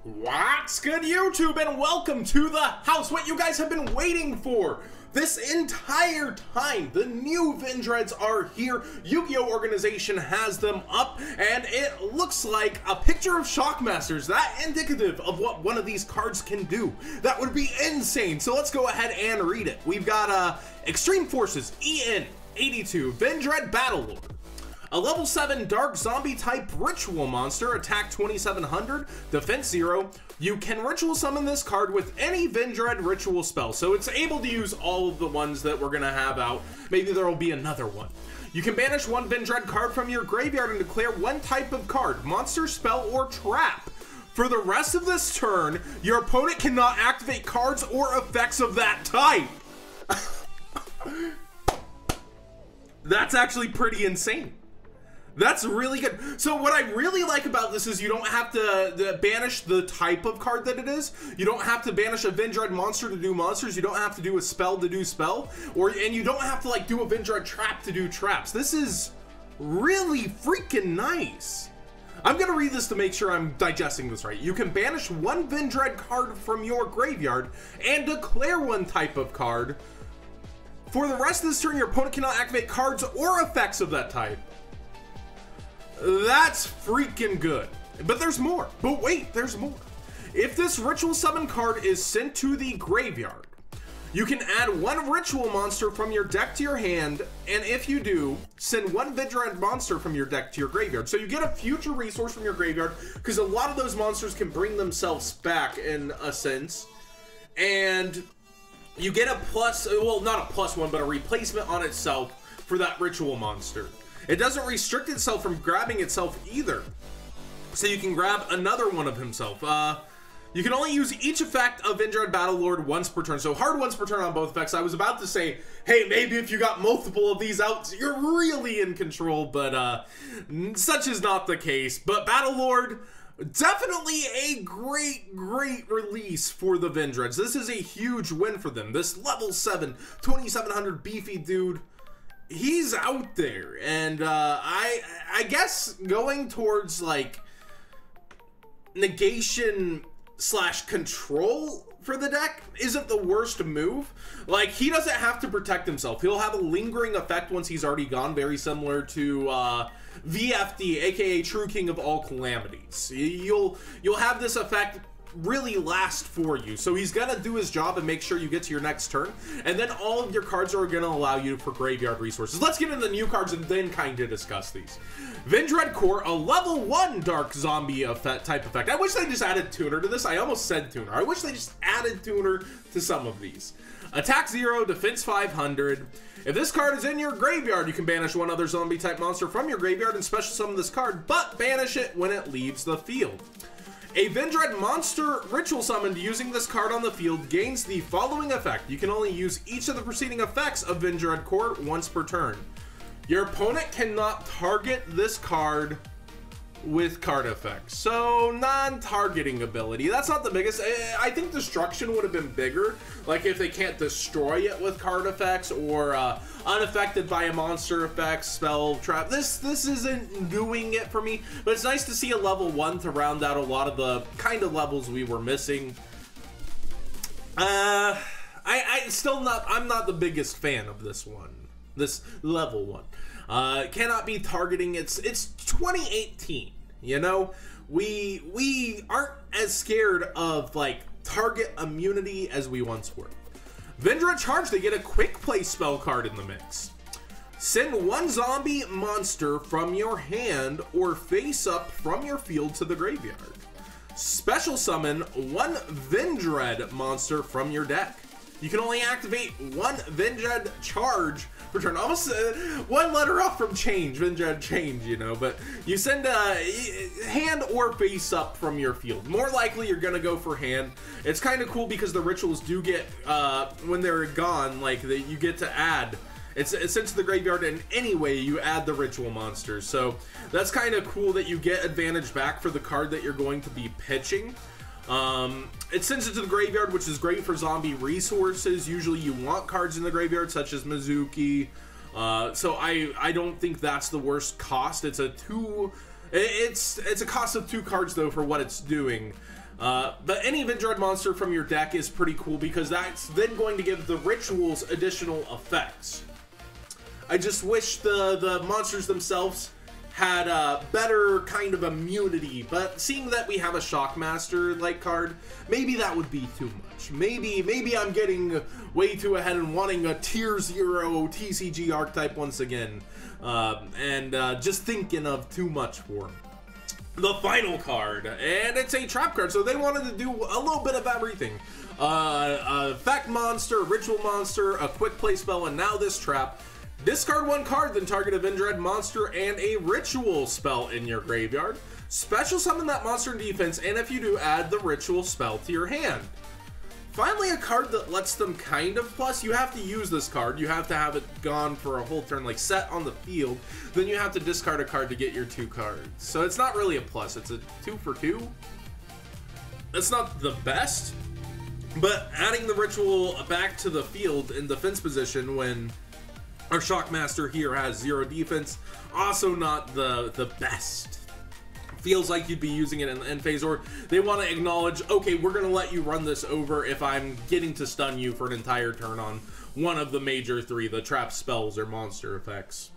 What's good, YouTube, and welcome to the house. What you guys have been waiting for this entire time. The new Vendreads are here. Yu-Gi-Oh! Organization has them up, and it looks like a picture of Shockmasters. That indicative of what one of these cards can do. That would be insane. So let's go ahead and read it. We've got Extreme Forces EN 82 Vendread Battle Lord. A level 7 dark zombie type ritual monster, attack 2700, defense 0. You can ritual summon this card with any Vendread ritual spell. So it's able to use all of the ones that we're gonna have out. Maybe there will be another one. You can banish one Vendread card from your graveyard and declare one type of card, monster, spell, or trap. For the rest of this turn, your opponent cannot activate cards or effects of that type. That's actually pretty insane. That's really good. So what I really like about this is you don't have to banish the type of card that it is. You don't have to banish a Vendread monster to do monsters. You don't have to do a spell to do spell. And you don't have to like do a Vendread trap to do traps. This is really freaking nice. I'm gonna read this to make sure I'm digesting this right. You can banish one Vendread card from your graveyard and declare one type of card. For the rest of this turn, your opponent cannot activate cards or effects of that type. That's freaking good. But there's more. But wait, there's more. If this ritual summon card is sent to the graveyard, you can add one ritual monster from your deck to your hand, and if you do, send one Vendread monster from your deck to your graveyard. So you get a future resource from your graveyard, because a lot of those monsters can bring themselves back in a sense. And you get a plus, well, not a plus one, but a replacement on itself for that ritual monster. It doesn't restrict itself from grabbing itself either. So you can grab another one of himself. You can only use each effect of Vendread Battle Lord once per turn. So hard once per turn on both effects. I was about to say, hey, maybe if you got multiple of these out, you're really in control, but such is not the case. But Battle Lord, definitely a great release for the Vendreads. This is a huge win for them. This level 7, 2700 beefy dude, he's out there, and I guess going towards like negation / control for the deck isn't the worst move. Like, he doesn't have to protect himself. He'll have a lingering effect once he's already gone, very similar to VFD, aka True King of All Calamities. You'll have this effect really last for you, so he's gonna do his job and make sure you get to your next turn, and then all of your cards are gonna allow you for graveyard resources. Let's get into the new cards and then kind of discuss these. Vendread Core, a level 1 dark zombie type effect. I wish they just added tuner to this. I almost said tuner. I wish they just added tuner to some of these. Attack 0, defense 500. If this card is in your graveyard, you can banish one other zombie type monster from your graveyard and special summon this card, but banish it when it leaves the field. A Vendread monster ritual summoned using this card on the field gains the following effect. You can only use each of the preceding effects of Vendread Core once per turn. Your opponent cannot target this card with card effects. So non-targeting ability. That's not the biggest. I think destruction would have been bigger. Like if they can't destroy it with card effects or unaffected by a monster effect, spell, trap. This isn't doing it for me, but it's nice to see a level 1 to round out a lot of the kind of levels we were missing. I'm not the biggest fan of this one. This level 1. Cannot be targeting. It's 2018, you know? We aren't as scared of like target immunity as we once were. Vendread Charge, they get a quick play spell card in the mix. Send one zombie monster from your hand or face up from your field to the graveyard. Special summon one Vendread monster from your deck. You can only activate one Vendread Charge per turn. Almost one letter off from change, Vendread Change, you know, but you send a hand or face up from your field. More likely you're gonna go for hand. It's kind of cool because the rituals do get, when they're gone, like you get to add, it's sent to the graveyard, and anyway you add the ritual monsters. So that's kind of cool that you get advantage back for the card that you're going to be pitching. It sends it to the graveyard, which is great for zombie resources. Usually you want cards in the graveyard such as Mizuki, so I don't think that's the worst cost. It's a cost of 2 cards though for what it's doing. But any Vendread monster from your deck is pretty cool because that's then going to give the rituals additional effects. I just wish the monsters themselves had a better kind of immunity, but seeing that we have a Shockmaster like card, maybe that would be too much. Maybe I'm getting way too ahead and wanting a tier 0 TCG archetype once again, and just thinking of too much for him. The final card, and it's a trap card, so they wanted to do a little bit of everything. Effect monster, a ritual monster, a quick play spell, and now this trap. Discard one card, then target a Vendread monster and a ritual spell in your graveyard. Special summon that monster in defense, and if you do, add the ritual spell to your hand. Finally, a card that lets them kind of plus. You have to use this card. You have to have it gone for a whole turn, like set on the field. Then you have to discard a card to get your 2 cards. So it's not really a plus. It's a 2 for 2. That's not the best, but adding the ritual back to the field in defense position when our Shockmaster here has 0 defense, also not the best. Feels like you'd be using it in the end phase, or they want to acknowledge, okay, we're going to let you run this over if I'm getting to stun you for an entire turn on one of the major 3, the trap spells or monster effects.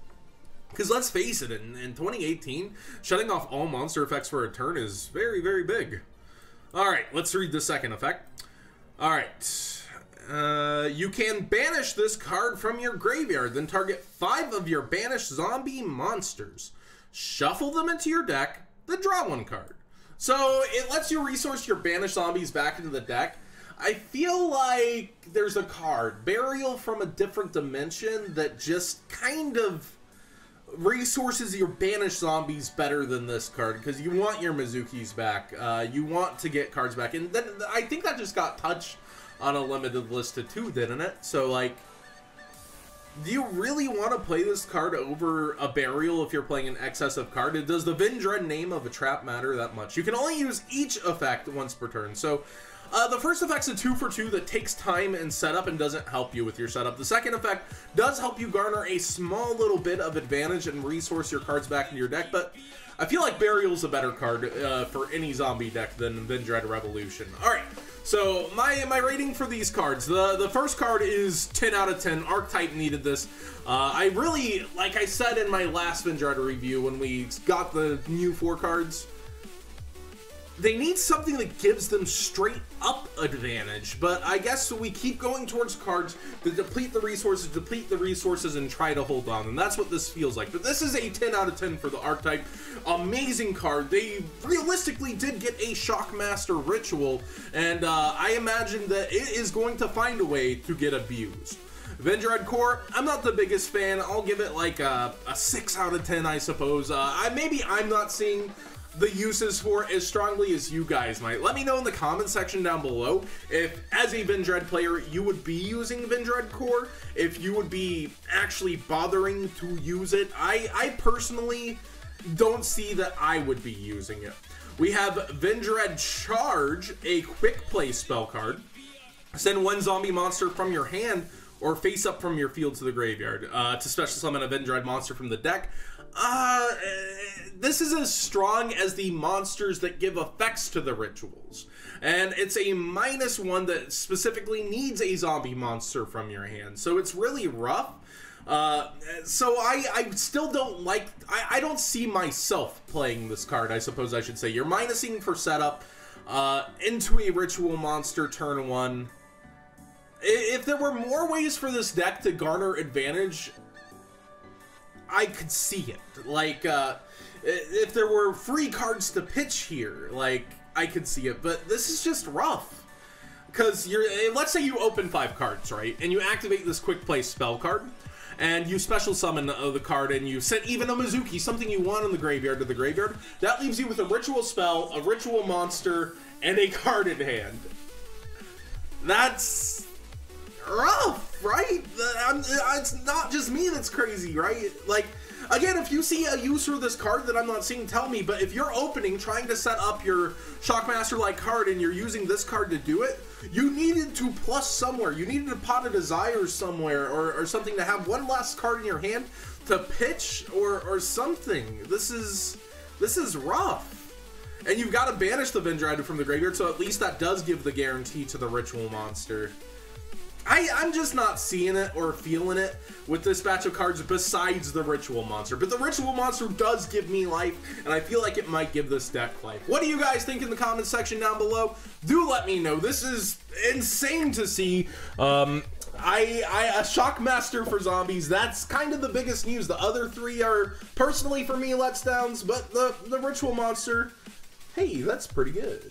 Because let's face it, in 2018, shutting off all monster effects for a turn is very, very big. Alright, let's read the second effect. Alright. You can banish this card from your graveyard, then target 5 of your banished zombie monsters. Shuffle them into your deck, then draw 1 card. So it lets you resource your banished zombies back into the deck. I feel like there's a card, Burial from a Different Dimension, that just kind of resources your banished zombies better than this card, because you want your Mizukis back. You want to get cards back, and then I think that just got touched on a limited list of 2, didn't it? So, like, do you really want to play this card over a Burial if you're playing an excessive card? Does the Vendread name of a trap matter that much? You can only use each effect once per turn. So, the first effect's a 2 for 2 that takes time and setup and doesn't help you with your setup. The second effect does help you garner a small little bit of advantage and resource your cards back into your deck, but I feel like Burial's a better card for any zombie deck than Vendread Revolution. Alright. So, my rating for these cards, the first card is 10 out of 10. Archetype needed this. I really, like I said in my last Vendread review when we got the new 4 cards, they need something that gives them straight up advantage, but I guess we keep going towards cards that deplete the resources, and try to hold on, and that's what this feels like. But this is a 10 out of 10 for the archetype. Amazing card. They realistically did get a Shockmaster ritual, and I imagine that it is going to find a way to get abused. Vendread Core, I'm not the biggest fan. I'll give it like a 6 out of 10, I suppose. Maybe I'm not seeing the uses for it as strongly as you guys might. Let me know in the comment section down below if, as a Vendread player, you would be using Vendread Core, if you would be actually bothering to use it. I personally don't see that I would be using it. We have Vendread Charge, a quick play spell card. Send 1 zombie monster from your hand or face up from your field to the graveyard to special summon a Vendread monster from the deck. This is as strong as the monsters that give effects to the rituals, and it's a -1 that specifically needs a zombie monster from your hand, so it's really rough. So I still don't like, I don't see myself playing this card, I suppose I should say. You're minusing for setup into a ritual monster turn 1. If there were more ways for this deck to garner advantage, I could see it. Like, if there were free cards to pitch here, like, I could see it. But this is just rough. Because let's say you open 5 cards, right? And you activate this quick play spell card. And you special summon the card, and you send even a Mizuki, something you want in the graveyard, to the graveyard. That leaves you with a ritual spell, a ritual monster, and a card in hand. That's rough, right? It's not just me that's crazy, right? Like, again, if you see a use for this card that I'm not seeing, tell me. But if you're opening, trying to set up your Shockmaster-like card, and you're using this card to do it, you needed to plus somewhere. You needed a Pot of Desires somewhere, or something to have one last card in your hand to pitch, or something. This is rough. And you've got to banish the Vendread from the graveyard, so at least that does give the guarantee to the Ritual Monster. I'm just not seeing it or feeling it with this batch of cards besides the Ritual Monster. But the Ritual Monster does give me life, and I feel like it might give this deck life. What do you guys think in the comments section down below? Do let me know. This is insane to see. A Shockmaster for zombies, that's kind of the biggest news. The other three are, personally for me, letdowns, but the Ritual Monster, hey, that's pretty good.